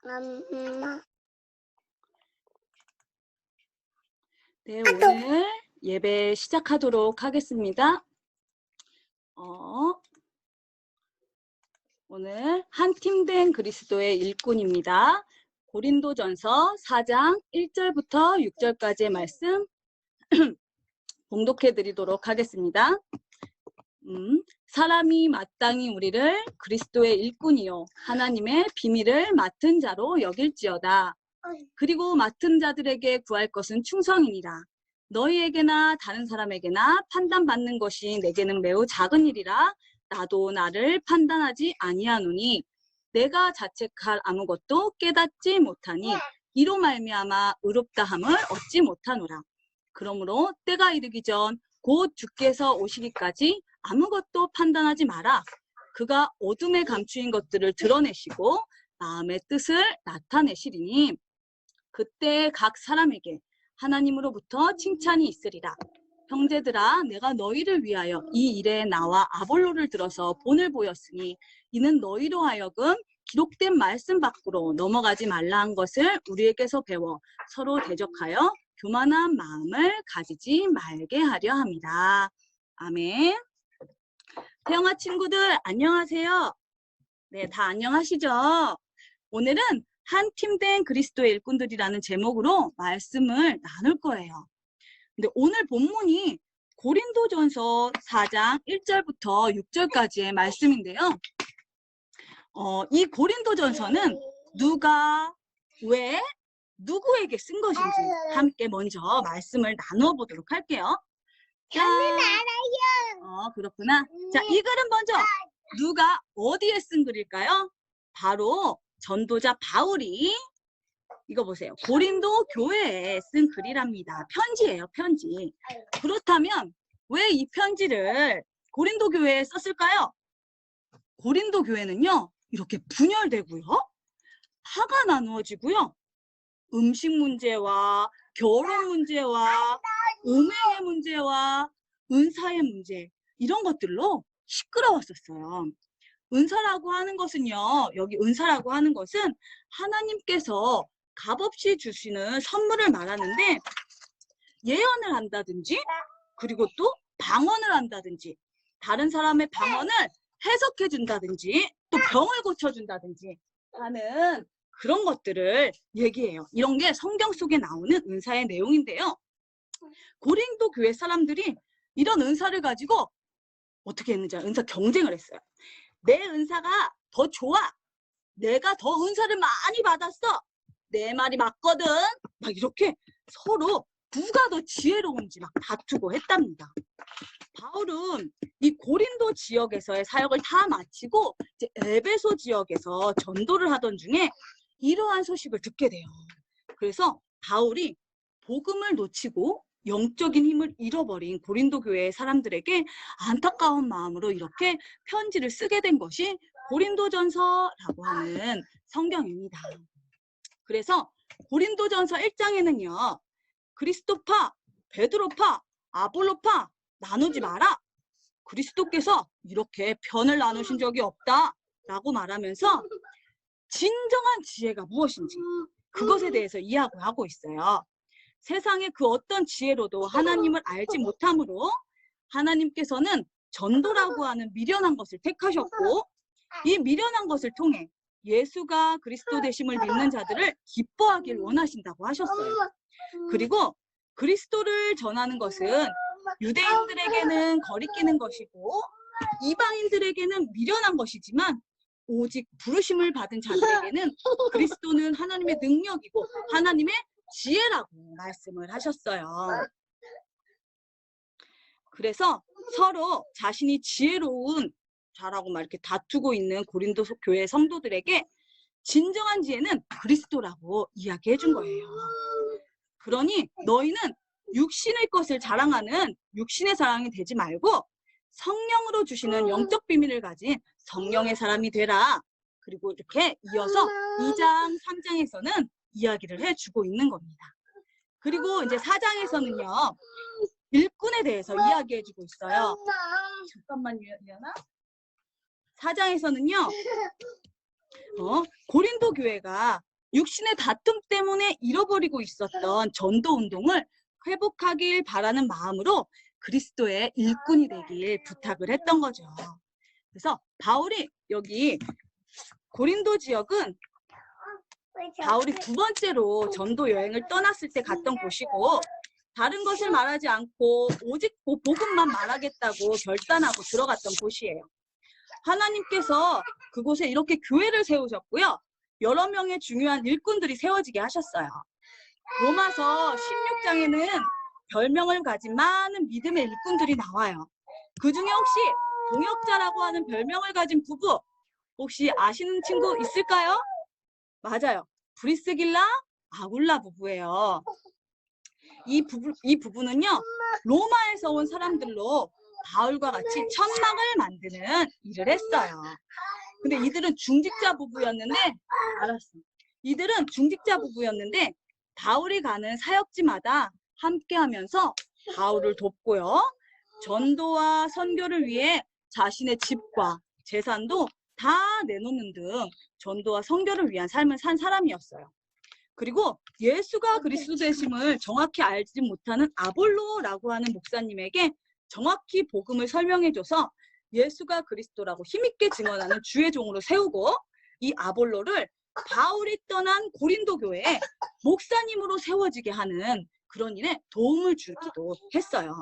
엄마. 네, 오늘 예배 시작하도록 하겠습니다. 오늘 한 팀 된 그리스도의 일꾼입니다. 고린도전서 4장 1절부터 6절까지의 말씀 봉독해 드리도록 하겠습니다. 사람이 마땅히 우리를 그리스도의 일꾼이요 하나님의 비밀을 맡은 자로 여길지어다. 그리고 맡은 자들에게 구할 것은 충성이니라. 너희에게나 다른 사람에게나 판단받는 것이 내게는 매우 작은 일이라. 나도 나를 판단하지 아니하노니 내가 자책할 아무것도 깨닫지 못하니 이로 말미암아 의롭다함을 얻지 못하노라. 그러므로 때가 이르기 전 곧 주께서 오시기까지 아무것도 판단하지 마라. 그가 어둠에 감추인 것들을 드러내시고 마음의 뜻을 나타내시리니 그때 각 사람에게 하나님으로부터 칭찬이 있으리라. 형제들아, 내가 너희를 위하여 이 일에 나와 아볼로를 들어서 본을 보였으니 이는 너희로 하여금 기록된 말씀 밖으로 넘어가지 말라 한 것을 우리에게서 배워 서로 대적하여 교만한 마음을 가지지 말게 하려 합니다. 아멘. 태영아 친구들 안녕하세요. 네, 다 안녕하시죠? 오늘은 한 팀 된 그리스도의 일꾼들이라는 제목으로 말씀을 나눌 거예요. 근데 오늘 본문이 고린도전서 4장 1절부터 6절까지의 말씀인데요. 이 고린도전서는 누가, 왜, 누구에게 쓴 것인지 함께 먼저 말씀을 나누어 보도록 할게요. 저는 알아요. 그렇구나. 자, 이 글은 먼저 누가 어디에 쓴 글일까요? 바로 전도자 바울이 이거 보세요. 고린도 교회에 쓴 글이랍니다. 편지예요, 편지. 그렇다면 왜 이 편지를 고린도 교회에 썼을까요? 고린도 교회는요, 이렇게 분열되고요, 파가 나누어지고요, 음식 문제와 결혼 문제와 음행의 문제와 은사의 문제, 이런 것들로 시끄러웠었어요. 은사라고 하는 것은요, 여기 은사라고 하는 것은 하나님께서 값없이 주시는 선물을 말하는데, 예언을 한다든지 그리고 또 방언을 한다든지 다른 사람의 방언을 해석해 준다든지 또 병을 고쳐준다든지 하는 그런 것들을 얘기해요. 이런 게 성경 속에 나오는 은사의 내용인데요. 고린도 교회 사람들이 이런 은사를 가지고 어떻게 했는지 은사 경쟁을 했어요. 내 은사가 더 좋아. 내가 더 은사를 많이 받았어. 내 말이 맞거든. 막 이렇게 서로 누가 더 지혜로운지 막 다투고 했답니다. 바울은 이 고린도 지역에서의 사역을 다 마치고 이제 에베소 지역에서 전도를 하던 중에 이러한 소식을 듣게 돼요. 그래서 바울이 복음을 놓치고 영적인 힘을 잃어버린 고린도 교회의 사람들에게 안타까운 마음으로 이렇게 편지를 쓰게 된 것이 고린도전서라고 하는 성경입니다. 그래서 고린도전서 1장에는요. 그리스도파, 베드로파, 아볼로파 나누지 마라. 그리스도께서 이렇게 편을 나누신 적이 없다라고 말하면서 진정한 지혜가 무엇인지 그것에 대해서 이야기하고 있어요. 세상의 그 어떤 지혜로도 하나님을 알지 못함으로 하나님께서는 전도라고 하는 미련한 것을 택하셨고 이 미련한 것을 통해 예수가 그리스도 되심을 믿는 자들을 기뻐하길 원하신다고 하셨어요. 그리고 그리스도를 전하는 것은 유대인들에게는 거리끼는 것이고 이방인들에게는 미련한 것이지만 오직 부르심을 받은 자들에게는 그리스도는 하나님의 능력이고 하나님의 지혜라고 말씀을 하셨어요. 그래서 서로 자신이 지혜로운 자라고 막 이렇게 다투고 있는 고린도 교회 성도들에게 진정한 지혜는 그리스도라고 이야기해 준 거예요. 그러니 너희는 육신의 것을 자랑하는 육신의 사람이 되지 말고 성령으로 주시는 영적 비밀을 가진 성령의 사람이 되라. 그리고 이렇게 이어서 2장, 3장에서는 이야기를 해주고 있는 겁니다. 그리고 이제 4장에서는요. 일꾼에 대해서 이야기해주고 있어요. 잠깐만요, 리안아. 4장에서는요. 고린도 교회가 육신의 다툼 때문에 잃어버리고 있었던 전도 운동을 회복하길 바라는 마음으로 그리스도의 일꾼이 되길 부탁을 했던 거죠. 그래서 바울이 여기 고린도 지역은 바울이 두 번째로 전도 여행을 떠났을 때 갔던 곳이고, 다른 것을 말하지 않고 오직 복음만 말하겠다고 결단하고 들어갔던 곳이에요. 하나님께서 그곳에 이렇게 교회를 세우셨고요. 여러 명의 중요한 일꾼들이 세워지게 하셨어요. 로마서 16장에는 별명을 가진 많은 믿음의 일꾼들이 나와요. 그 중에 혹시 동역자라고 하는 별명을 가진 부부 혹시 아시는 친구 있을까요? 맞아요. 브리스길라, 아굴라 부부예요. 이 부부는요, 로마에서 온 사람들로 바울과 같이 천막을 만드는 일을 했어요. 근데 이들은 중직자 부부였는데, 이들은 중직자 부부였는데, 바울이 가는 사역지마다 함께 하면서 바울을 돕고요. 전도와 선교를 위해 자신의 집과 재산도 다 내놓는 등 전도와 선교를 위한 삶을 산 사람이었어요. 그리고 예수가 그리스도 되심을 정확히 알지 못하는 아볼로라고 하는 목사님에게 정확히 복음을 설명해줘서 예수가 그리스도라고 힘있게 증언하는 주의 종으로 세우고, 이 아볼로를 바울이 떠난 고린도 교회에 목사님으로 세워지게 하는 그런 일에 도움을 주기도 했어요.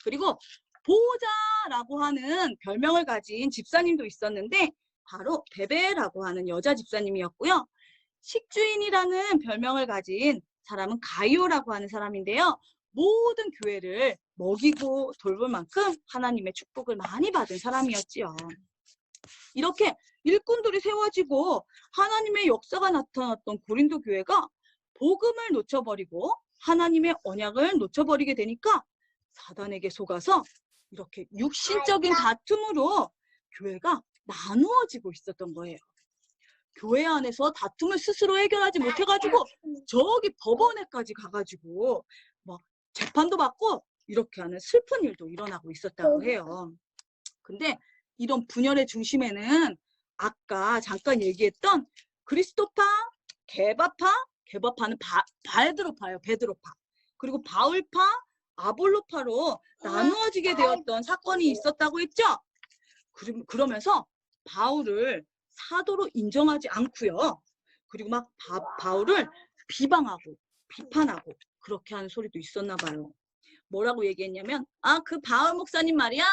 그리고 보호자라고 하는 별명을 가진 집사님도 있었는데 바로 베베라고 하는 여자 집사님이었고요. 식주인이라는 별명을 가진 사람은 가이오라고 하는 사람인데요. 모든 교회를 먹이고 돌볼 만큼 하나님의 축복을 많이 받은 사람이었지요. 이렇게 일꾼들이 세워지고 하나님의 역사가 나타났던 고린도 교회가 복음을 놓쳐버리고 하나님의 언약을 놓쳐버리게 되니까 사단에게 속아서 이렇게 육신적인 다툼으로 교회가 나누어지고 있었던 거예요. 교회 안에서 다툼을 스스로 해결하지 못해가지고 저기 법원에까지 가가지고 막 재판도 받고 이렇게 하는 슬픈 일도 일어나고 있었다고 해요. 근데 이런 분열의 중심에는 아까 잠깐 얘기했던 그리스도파, 게바파는 베드로파예요. 베드로파. 그리고 바울파, 아볼로파로 나누어지게 되었던 사건이 있었다고 했죠. 그러면서 바울을 사도로 인정하지 않고요. 그리고 막 바울을 비방하고 비판하고 그렇게 하는 소리도 있었나 봐요. 뭐라고 얘기했냐면, 그 바울 목사님 말이야,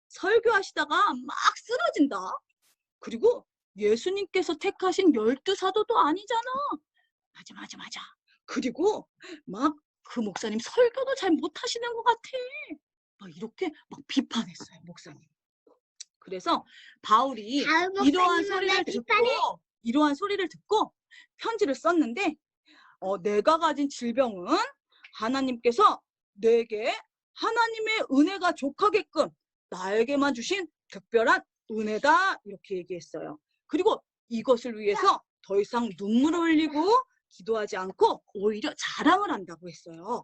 설교하시다가 막 쓰러진다. 그리고 예수님께서 택하신 12사도도 아니잖아. 맞아. 그리고 막 그 목사님 설교도 잘 못하시는 것 같아. 막 이렇게 막 비판했어요, 목사님. 그래서 바울이 이러한 소리를 듣고 편지를 썼는데, 내가 가진 질병은 하나님께서 내게 하나님의 은혜가 족하게끔 나에게만 주신 특별한 은혜다, 이렇게 얘기했어요. 그리고 이것을 위해서 더 이상 눈물을 흘리고 기도하지 않고 오히려 자랑을 한다고 했어요.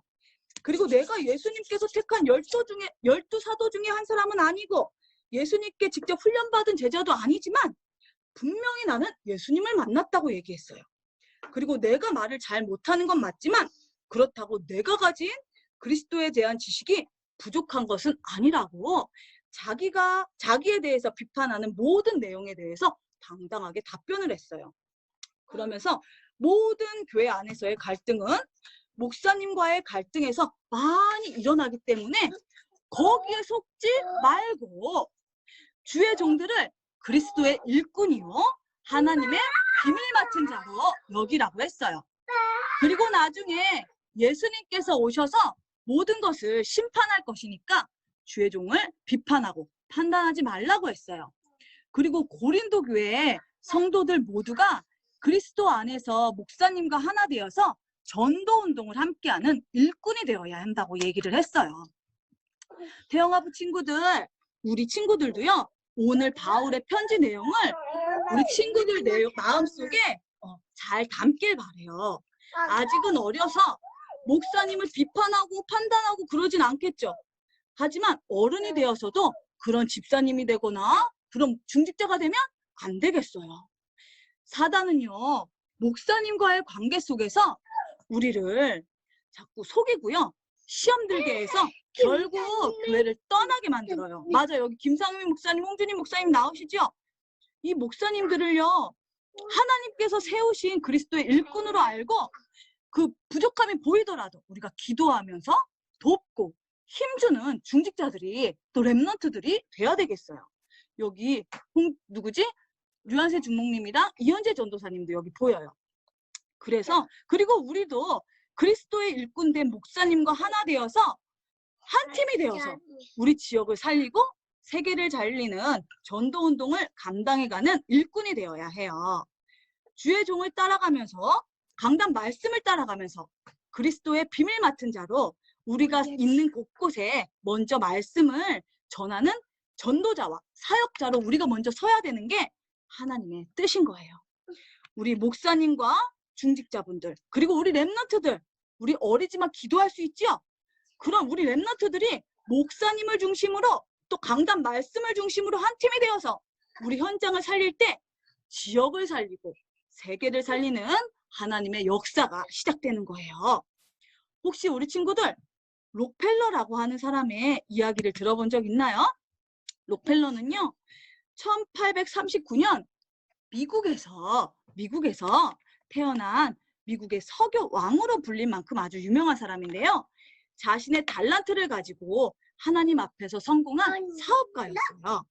그리고 내가 예수님께서 택한 12사도 중에 한 사람은 아니고 예수님께 직접 훈련받은 제자도 아니지만 분명히 나는 예수님을 만났다고 얘기했어요. 그리고 내가 말을 잘 못하는 건 맞지만 그렇다고 내가 가진 그리스도에 대한 지식이 부족한 것은 아니라고 자기에 대해서 비판하는 모든 내용에 대해서 당당하게 답변을 했어요. 그러면서 모든 교회 안에서의 갈등은 목사님과의 갈등에서 많이 일어나기 때문에 거기에 속지 말고 주의 종들을 그리스도의 일꾼이요 하나님의 비밀 맡은 자로 여기라고 했어요. 그리고 나중에 예수님께서 오셔서 모든 것을 심판할 것이니까 주의 종을 비판하고 판단하지 말라고 했어요. 그리고 고린도 교회의 성도들 모두가 그리스도 안에서 목사님과 하나 되어서 전도 운동을 함께하는 일꾼이 되어야 한다고 얘기를 했어요. 태영아부 친구들, 우리 친구들도요, 오늘 바울의 편지 내용을 우리 친구들 마음속에 잘 담길 바래요. 아직은 어려서 목사님을 비판하고 판단하고 그러진 않겠죠. 하지만 어른이 되어서도 그런 집사님이 되거나 그런 중직자가 되면 안 되겠어요. 사단은요, 목사님과의 관계 속에서 우리를 자꾸 속이고요. 시험 들게 해서 결국 교회를 떠나게 만들어요. 맞아요. 여기 김상민 목사님, 홍준희 목사님 나오시죠? 이 목사님들을요. 하나님께서 세우신 그리스도의 일꾼으로 알고 그 부족함이 보이더라도 우리가 기도하면서 돕고 힘주는 중직자들이 또 렘넌트들이 돼야 되겠어요. 여기 누구지? 류한세 중목님이랑 이현재 전도사님도 여기 보여요. 그래서 그리고 우리도 그리스도의 일꾼 된 목사님과 하나 되어서 한 팀이 되어서 우리 지역을 살리고 세계를 살리는 전도운동을 감당해가는 일꾼이 되어야 해요. 주의 종을 따라가면서 강단 말씀을 따라가면서 그리스도의 비밀 맡은 자로 우리가 있는 곳곳에 먼저 말씀을 전하는 전도자와 사역자로 우리가 먼저 서야 되는 게 하나님의 뜻인 거예요. 우리 목사님과 중직자분들 그리고 우리 렘넌트들 우리 어리지만 기도할 수 있죠? 그럼 우리 렘넌트들이 목사님을 중심으로 또 강단 말씀을 중심으로 한 팀이 되어서 우리 현장을 살릴 때 지역을 살리고 세계를 살리는 하나님의 역사가 시작되는 거예요. 혹시 우리 친구들 록펠러라고 하는 사람의 이야기를 들어본 적 있나요? 록펠러는요. 1839년 미국에서 태어난 미국의 서교 왕으로 불린 만큼 아주 유명한 사람인데요. 자신의 달란트를 가지고 하나님 앞에서 성공한 사업가였어요.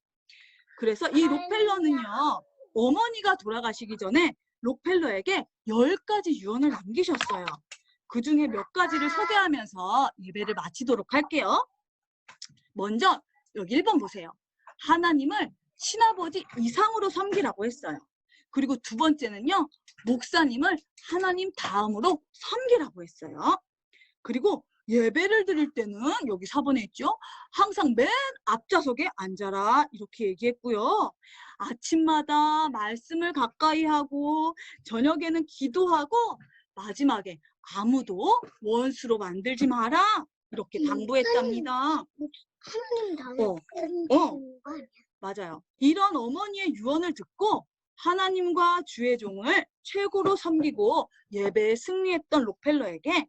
그래서 이 록펠러는요. 어머니가 돌아가시기 전에 록펠러에게 10가지 유언을 남기셨어요. 그 중에 몇 가지를 소개하면서 예배를 마치도록 할게요. 먼저 여기 1번 보세요. 하나님을 친아버지 이상으로 섬기라고 했어요. 그리고 두 번째는요. 목사님을 하나님 다음으로 섬기라고 했어요. 그리고 예배를 드릴 때는 여기 4번에 있죠. 항상 맨 앞좌석에 앉아라 이렇게 얘기했고요. 아침마다 말씀을 가까이 하고 저녁에는 기도하고 마지막에 아무도 원수로 만들지 마라 이렇게 당부했답니다. 하나님 다음에 맞아요. 이런 어머니의 유언을 듣고 하나님과 주의 종을 최고로 섬기고 예배에 승리했던 록펠러에게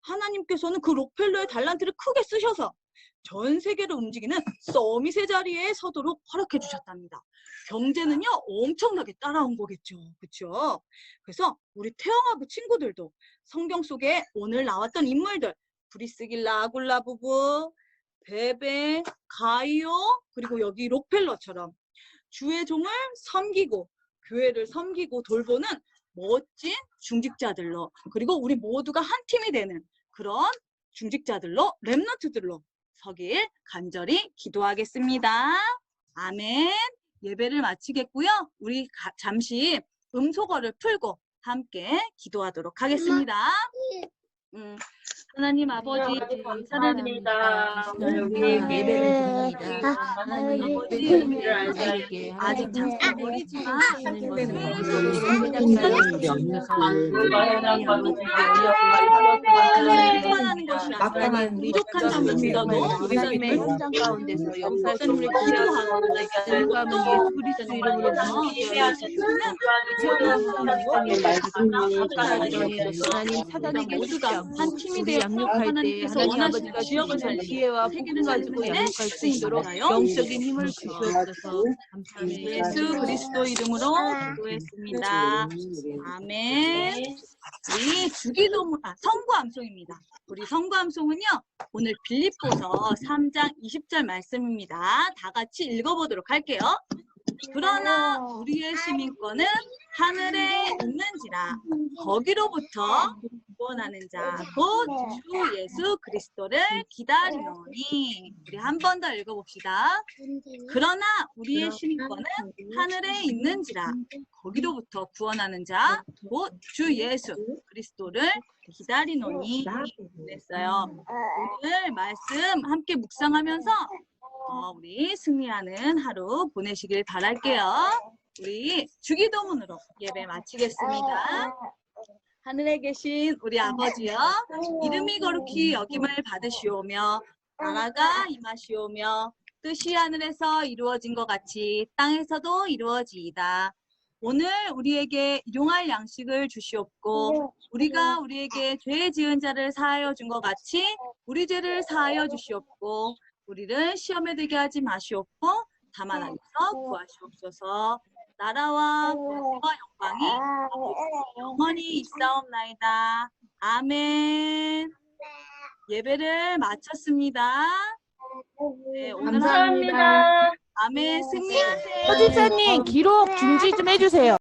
하나님께서는 그 록펠러의 달란트를 크게 쓰셔서 전 세계를 움직이는 서밋의 자리에 서도록 허락해 주셨답니다. 경제는요 엄청나게 따라온 거겠죠. 그렇죠? 그래서 우리 태영아부 친구들도 성경 속에 오늘 나왔던 인물들 브리스길라 아굴라 부부, 베베, 가이오 그리고 여기 록펠러처럼 주의 종을 섬기고 교회를 섬기고 돌보는 멋진 중직자들로 그리고 우리 모두가 한 팀이 되는 그런 중직자들로 렘넌트들로 서길 간절히 기도하겠습니다. 아멘. 예배를 마치겠고요. 우리 잠시 음소거를 풀고 함께 기도하도록 하겠습니다. 하나님 아버지 감사합니다. 여기 예배를 드립니다. 하나님 아버지 아직 잠깐 어리지만 충만하는 것이 아니라 부족한 점입니다도 하나님의 현장 가운데서 역사를 기도하고 공감은 예수 그리스도 이름으로 하나님 사단의 모두가 한 팀이 되어 양육할 때 하나님 아버지가 지역을 주시는 살리고 지혜와 복을 가지고 양육할 수 있도록 영적인 힘을 주시옵소서. 감사합니다. 예수 그리스도 이름으로 기도했습니다. 아멘. 우리 주기도문 성구암송입니다. 우리 성구암송은요 오늘 빌립보서 3장 20절 말씀입니다. 다 같이 읽어보도록 할게요. 그러나 우리의 시민권은 하늘에 있는지라 거기로부터 구원하는 자 곧 주 예수 그리스도를 기다리노니. 우리 한 번 더 읽어봅시다. 그러나 우리의 시민권은 하늘에 있는지라 거기로부터 구원하는 자 곧 주 예수 그리스도를 기다리노니 그랬어요. 오늘 말씀 함께 묵상하면서 우리 승리하는 하루 보내시길 바랄게요. 우리 주기도문으로 예배 마치겠습니다. 하늘에 계신 우리 아버지여, 이름이 거룩히 여김을 받으시오며 나라가 임하시오며 뜻이 하늘에서 이루어진 것 같이 땅에서도 이루어지이다. 오늘 우리에게 일용할 양식을 주시옵고 우리가 우리에게 죄 지은 자를 사하여 준 것 같이 우리 죄를 사하여 주시옵고 우리를 시험에 들게 하지 마시옵고 다만 안에서 구하시옵소서. 나라와 권세와 영광이 아버지 영원히 있사옵나이다. 아멘. 예배를 마쳤습니다. 네, 오늘 감사합니다. 아멘. 승리하세요. 허지사님 기록 중지 좀 해주세요.